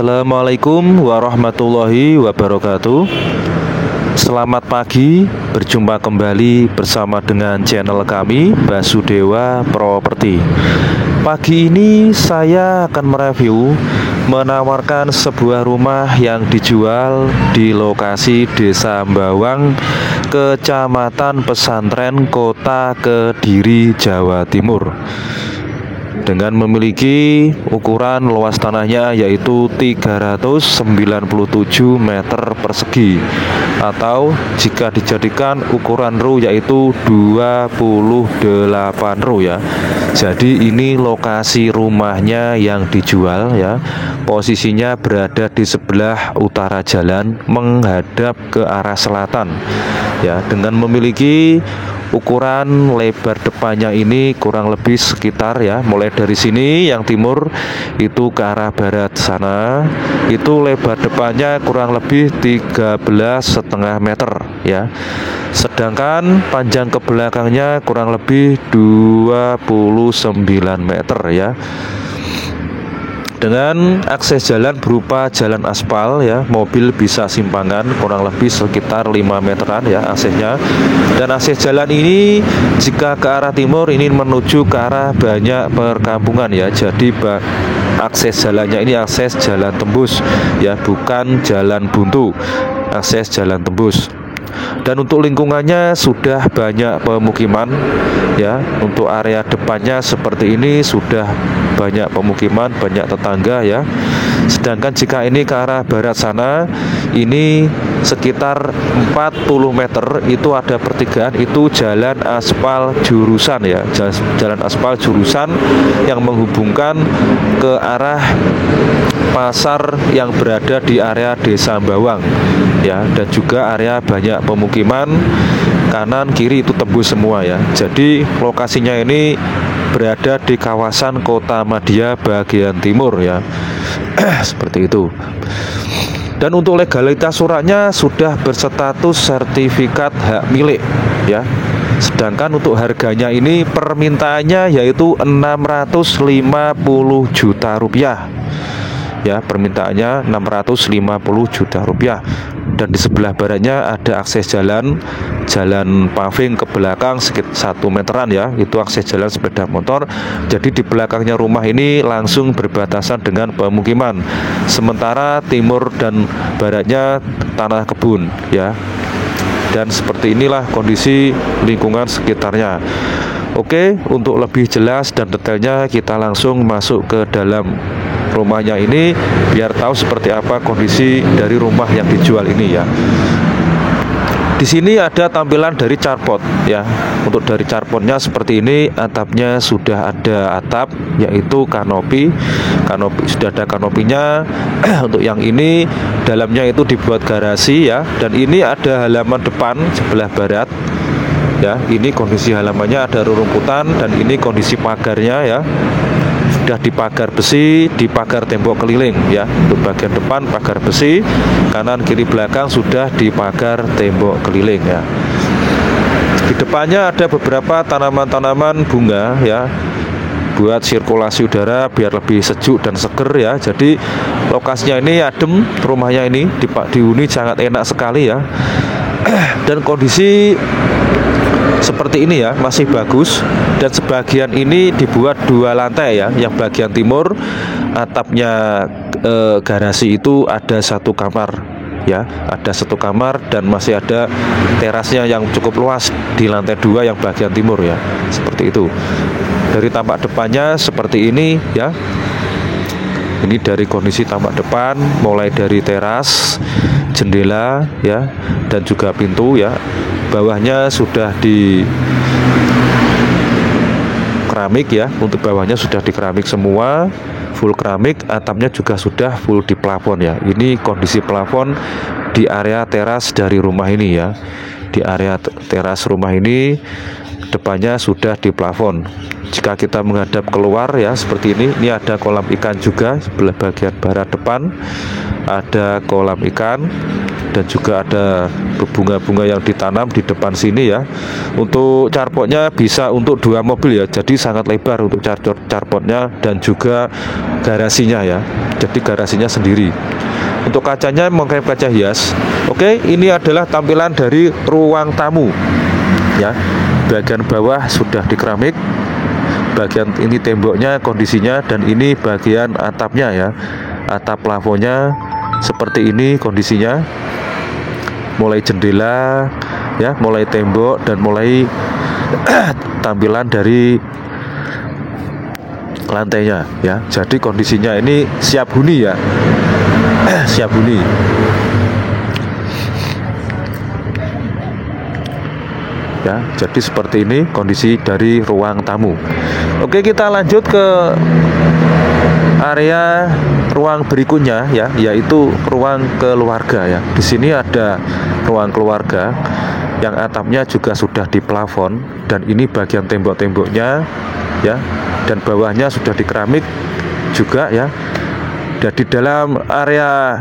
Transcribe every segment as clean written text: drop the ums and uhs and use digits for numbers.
Assalamualaikum warahmatullahi wabarakatuh. Selamat pagi, berjumpa kembali bersama dengan channel kami Basudewa Properti. Pagi ini saya akan mereview menawarkan sebuah rumah yang dijual di lokasi Desa Mbawang, Kecamatan Pesantren, Kota Kediri, Jawa Timur, dengan memiliki ukuran luas tanahnya yaitu 397 meter persegi, atau jika dijadikan ukuran ru yaitu 28 ru ya. Jadi ini lokasi rumahnya yang dijual ya. Posisinya berada di sebelah utara jalan menghadap ke arah selatan ya, dengan memiliki ukuran lebar depannya ini kurang lebih sekitar ya, mulai dari sini yang timur itu ke arah barat sana, itu lebar depannya kurang lebih 13,5 meter ya. Sedangkan panjang ke belakangnya kurang lebih 29 meter ya. Dengan akses jalan berupa jalan aspal ya, mobil bisa simpangan kurang lebih sekitar 5 meteran ya aksesnya. Dan akses jalan ini jika ke arah timur ini menuju ke arah banyak perkampungan ya. Jadi akses jalannya ini akses jalan tembus ya, bukan jalan buntu, akses jalan tembus. Dan untuk lingkungannya sudah banyak pemukiman ya. Untuk area depannya seperti ini sudah banyak pemukiman, banyak tetangga ya. Sedangkan jika ini ke arah barat sana, ini sekitar 40 meter itu ada pertigaan, itu jalan aspal jurusan ya, jalan aspal jurusan yang menghubungkan ke arah pasar yang berada di area Desa Mbawang ya, dan juga area banyak pemukiman kanan kiri itu tembus semua ya. Jadi lokasinya ini berada di kawasan Kota Madia bagian timur ya. Seperti itu. Dan untuk legalitas suratnya sudah berstatus sertifikat hak milik ya. Sedangkan untuk harganya ini permintaannya yaitu 650 juta rupiah ya, permintaannya 650 juta rupiah. Dan di sebelah baratnya ada akses jalan paving ke belakang sekitar 1 meteran ya, itu akses jalan sepeda motor. Jadi di belakangnya rumah ini langsung berbatasan dengan pemukiman, sementara timur dan baratnya tanah kebun ya. Dan seperti inilah kondisi lingkungan sekitarnya. Oke, untuk lebih jelas dan detailnya kita langsung masuk ke dalam rumahnya ini biar tahu seperti apa kondisi dari rumah yang dijual ini ya. Di sini ada tampilan dari carport ya. Untuk dari carportnya seperti ini, atapnya sudah ada atap yaitu kanopi sudah ada kanopinya. Untuk yang ini dalamnya itu dibuat garasi ya, dan ini ada halaman depan sebelah barat ya. Ini kondisi halamannya ada rerumputan, dan ini kondisi pagarnya ya, sudah dipagar besi, dipagar tembok keliling ya. Untuk bagian depan pagar besi, kanan kiri belakang sudah dipagar tembok keliling ya. Di depannya ada beberapa tanaman-tanaman bunga ya, buat sirkulasi udara biar lebih sejuk dan seger ya. Jadi lokasinya ini adem, rumahnya ini dihuni sangat enak sekali ya. Dan kondisi seperti ini ya, masih bagus. Dan sebagian ini dibuat 2 lantai ya. Yang bagian timur atapnya garasi itu ada 1 kamar ya, ada 1 kamar, dan masih ada terasnya yang cukup luas di lantai 2 yang bagian timur ya. Seperti itu. Dari tampak depannya seperti ini ya. Ini dari kondisi tampak depan, mulai dari teras, jendela ya, dan juga pintu ya. Bawahnya sudah di keramik ya. Untuk bawahnya sudah di keramik semua, full keramik. Atapnya juga sudah full di plafon ya. Ini kondisi plafon di area teras dari rumah ini ya. Di area teras rumah ini depannya sudah di plafon. Jika kita menghadap keluar ya seperti ini ada kolam ikan juga sebelah bagian barat depan, ada kolam ikan. dan juga ada bunga-bunga yang ditanam di depan sini ya. Untuk carportnya bisa untuk 2 mobil ya, jadi sangat lebar untuk carportnya, dan juga garasinya ya, jadi garasinya sendiri. Untuk kacanya mengklaim kaca hias. Oke, ini adalah tampilan dari ruang tamu ya. Bagian bawah sudah di keramik, bagian ini temboknya kondisinya, dan ini bagian atapnya ya. Atap plafonnya seperti ini kondisinya, mulai jendela ya, mulai tembok, dan mulai tampilan dari lantainya ya. Jadi kondisinya ini siap huni ya. Siap huni. Ya, jadi seperti ini kondisi dari ruang tamu. Oke, kita lanjut ke area ruang berikutnya ya, yaitu ruang keluarga ya. Di sini ada ruang keluarga yang atapnya juga sudah di plafon, dan ini bagian tembok-temboknya ya, dan bawahnya sudah di keramik juga ya. Dan di dalam area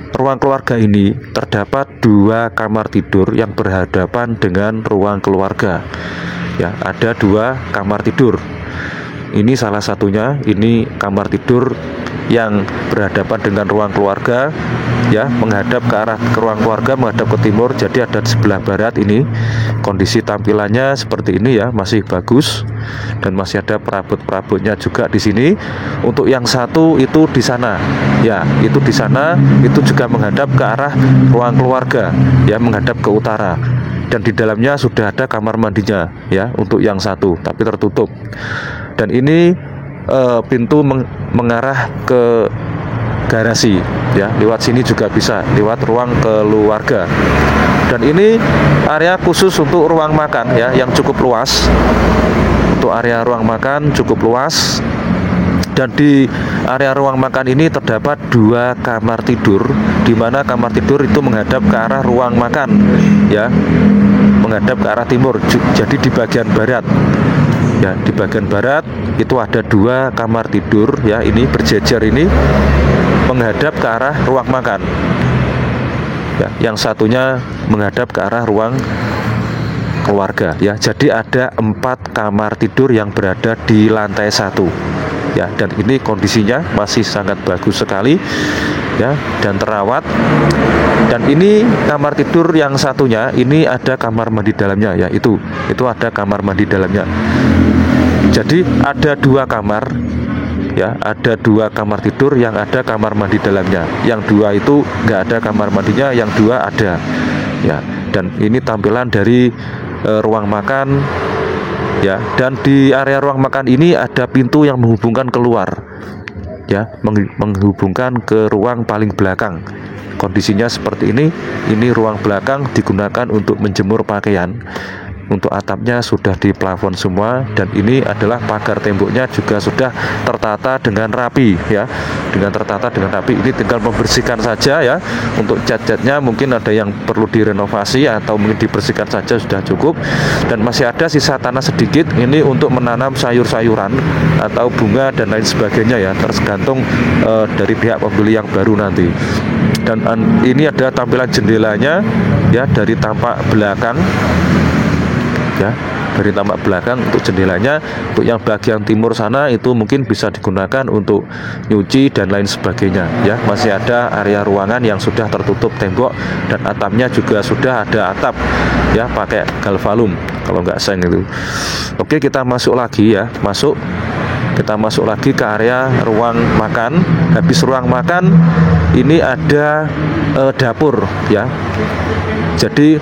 ruang keluarga ini terdapat 2 kamar tidur yang berhadapan dengan ruang keluarga ya. Ada 2 kamar tidur. Ini salah satunya, ini kamar tidur yang berhadapan dengan ruang keluarga ya, menghadap ke arah ke ruang keluarga, menghadap ke timur, jadi ada di sebelah barat. Ini kondisi tampilannya seperti ini ya, masih bagus, dan masih ada perabot-perabotnya juga di sini. Untuk yang satu itu di sana ya, itu di sana, itu juga menghadap ke arah ruang keluarga ya, menghadap ke utara, dan di dalamnya sudah ada kamar mandinya ya, untuk yang satu tapi tertutup. Dan ini pintu mengarah ke garasi ya, lewat sini juga bisa, lewat ruang keluarga. Dan ini area khusus untuk ruang makan ya, yang cukup luas. Untuk area ruang makan cukup luas, dan di area ruang makan ini terdapat 2 kamar tidur, di mana kamar tidur itu menghadap ke arah ruang makan ya, menghadap ke arah timur, jadi di bagian barat ya. Di bagian barat itu ada 2 kamar tidur ya, ini berjejer, ini menghadap ke arah ruang makan ya, yang satunya menghadap ke arah ruang keluarga ya. Jadi ada 4 kamar tidur yang berada di lantai 1 ya, dan ini kondisinya masih sangat bagus sekali ya, dan terawat. Dan ini kamar tidur yang satunya, ini ada kamar mandi dalamnya ya, itu ada kamar mandi dalamnya. Jadi ada 2 kamar ya, ada 2 kamar tidur yang ada kamar mandi dalamnya. Yang 2 itu nggak ada kamar mandinya, yang 2 ada ya. Dan ini tampilan dari ruang makan ya. Dan di area ruang makan ini ada pintu yang menghubungkan keluar ya, menghubungkan ke ruang paling belakang. Kondisinya seperti ini. Ini ruang belakang digunakan untuk menjemur pakaian. Untuk atapnya sudah di plafon semua, dan ini adalah pagar temboknya juga sudah tertata dengan rapi ya, dengan tertata dengan rapi. Ini tinggal membersihkan saja ya. Untuk cat-catnya mungkin ada yang perlu direnovasi atau mungkin dibersihkan saja sudah cukup. Dan masih ada sisa tanah sedikit, ini untuk menanam sayur-sayuran atau bunga dan lain sebagainya ya, tergantung dari pihak pembeli yang baru nanti. Dan ini ada tampilan jendelanya ya, dari tampak belakang ya, dari tampak belakang untuk jendelanya. Untuk yang bagian timur sana itu mungkin bisa digunakan untuk nyuci dan lain sebagainya ya. Masih ada area ruangan yang sudah tertutup tembok, dan atapnya juga sudah ada atap ya, pakai galvalum kalau nggak seng itu. Oke, kita masuk lagi ya, kita masuk lagi ke area ruang makan. Habis ruang makan ini ada dapur ya. Jadi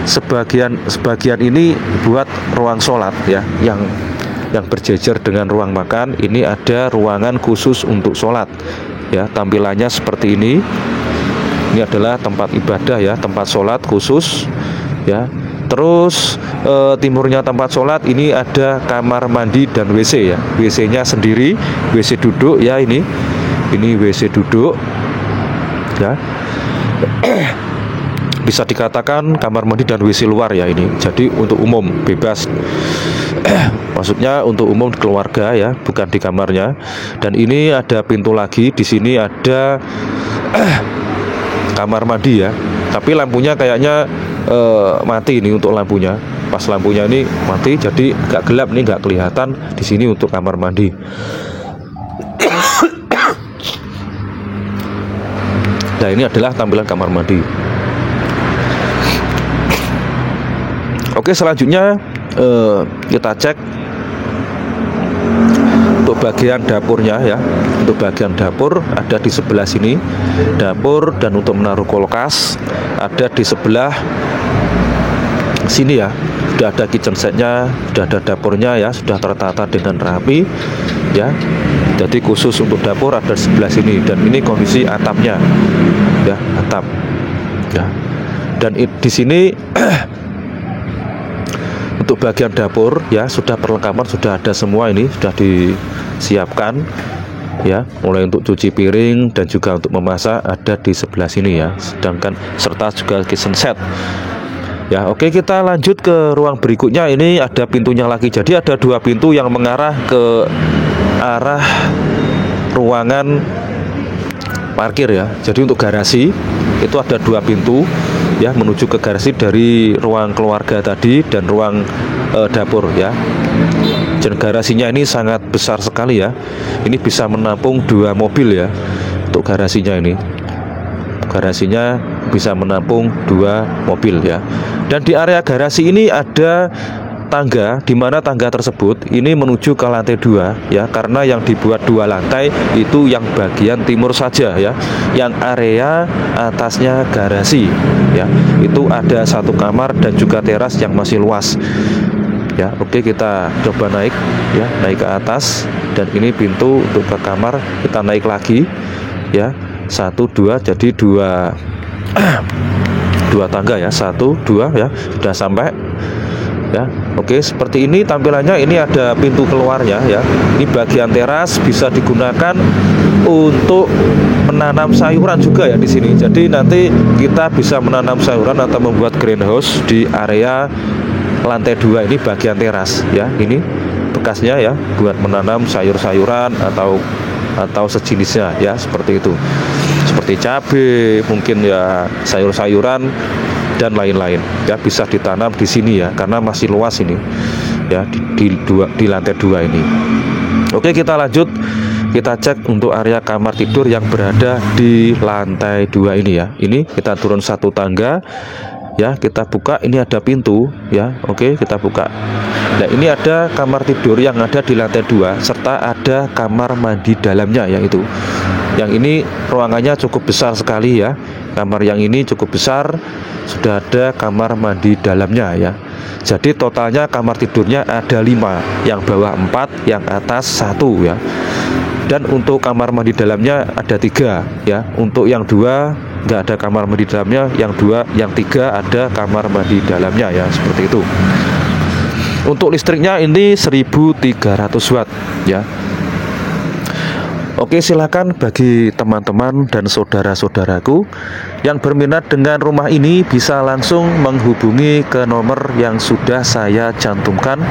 sebagian ini buat ruang sholat ya, yang berjejer dengan ruang makan. Ini ada ruangan khusus untuk sholat ya, tampilannya seperti ini. Ini adalah tempat ibadah ya, tempat sholat khusus ya. Terus timurnya tempat sholat ini ada kamar mandi dan WC ya, WC-nya sendiri, WC duduk ya, ini WC duduk ya. Bisa dikatakan kamar mandi dan WC luar ya ini. Jadi untuk umum, bebas. Maksudnya untuk umum keluarga ya, bukan di kamarnya. Dan ini ada pintu lagi. Di sini ada kamar mandi ya. Tapi lampunya kayaknya mati ini untuk lampunya. Pas lampunya ini mati, jadi agak gelap nih, nggak kelihatan di sini untuk kamar mandi. Nah, ini adalah tampilan kamar mandi. Oke, selanjutnya kita cek untuk bagian dapurnya ya. Untuk bagian dapur ada di sebelah sini dapur, dan untuk menaruh kulkas ada di sebelah sini ya. Sudah ada kitchen setnya, sudah ada dapurnya ya, sudah tertata dengan rapi ya. Jadi khusus untuk dapur ada di sebelah sini, dan ini kondisi atapnya ya, atap ya. Dan di sini untuk bagian dapur ya, sudah perlengkapan sudah ada semua, ini sudah disiapkan ya, mulai untuk cuci piring dan juga untuk memasak ada di sebelah sini ya, sedangkan serta juga kitchen set ya. Oke, kita lanjut ke ruang berikutnya. Ini ada pintunya lagi, jadi ada dua pintu yang mengarah ke arah ruangan parkir ya. Jadi untuk garasi itu ada dua pintu ya, menuju ke garasi dari ruang keluarga tadi dan ruang dapur ya. Dan garasinya ini sangat besar sekali ya, ini bisa menampung 2 mobil ya. Untuk garasinya ini, garasinya bisa menampung 2 mobil ya. Dan di area garasi ini ada tangga, di mana tangga tersebut ini menuju ke lantai 2 ya, karena yang dibuat 2 lantai itu yang bagian timur saja ya. Yang area atasnya garasi ya, itu ada 1 kamar dan juga teras yang masih luas ya. Oke, kita coba naik ya, naik ke atas, dan ini pintu untuk ke kamar. Kita naik lagi ya, 1 2, jadi 2 tangga ya, 1 2 ya, sudah sampai ya. Oke, seperti ini tampilannya. Ini ada pintu keluarnya ya. Ini bagian teras, bisa digunakan untuk menanam sayuran juga ya di sini. Jadi nanti kita bisa menanam sayuran atau membuat greenhouse di area lantai 2 ini, bagian teras ya. Ini bekasnya ya, buat menanam sayur-sayuran atau sejenisnya ya, seperti itu. Seperti cabai, mungkin ya sayur-sayuran dan lain-lain ya, bisa ditanam di sini ya, karena masih luas ini ya, di lantai 2 ini. Oke, kita lanjut, kita cek untuk area kamar tidur yang berada di lantai 2 ini ya. Ini kita turun 1 tangga ya, kita buka, ini ada pintu ya. Oke, kita buka. Nah, ini ada kamar tidur yang ada di lantai 2 serta ada kamar mandi dalamnya ya. Itu yang ini ruangannya cukup besar sekali ya. Kamar yang ini cukup besar, sudah ada kamar mandi dalamnya ya. Jadi totalnya kamar tidurnya ada 5, yang bawah 4, yang atas 1 ya. Dan untuk kamar mandi dalamnya ada 3 ya. Untuk yang 2 nggak ada kamar mandi dalamnya, yang 3 ada kamar mandi dalamnya ya, seperti itu. Untuk listriknya ini 1300 watt ya. Oke, silakan bagi teman-teman dan saudara-saudaraku yang berminat dengan rumah ini bisa langsung menghubungi ke nomor yang sudah saya cantumkan.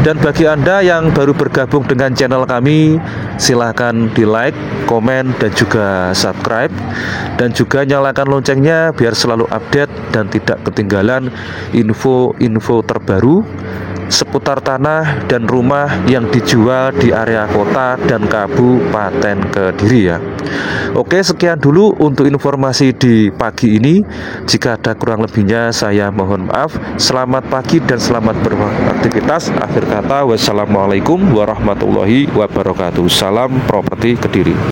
Dan bagi Anda yang baru bergabung dengan channel kami, silakan di like, komen, dan juga subscribe, dan juga nyalakan loncengnya biar selalu update dan tidak ketinggalan info-info terbaru seputar tanah dan rumah yang dijual di area kota dan Kabupaten Kediri ya. Oke, sekian dulu untuk informasi di pagi ini. Jika ada kurang lebihnya saya mohon maaf. Selamat pagi dan selamat beraktivitas. Akhir kata, wassalamualaikum warahmatullahi wabarakatuh. Salam properti Kediri.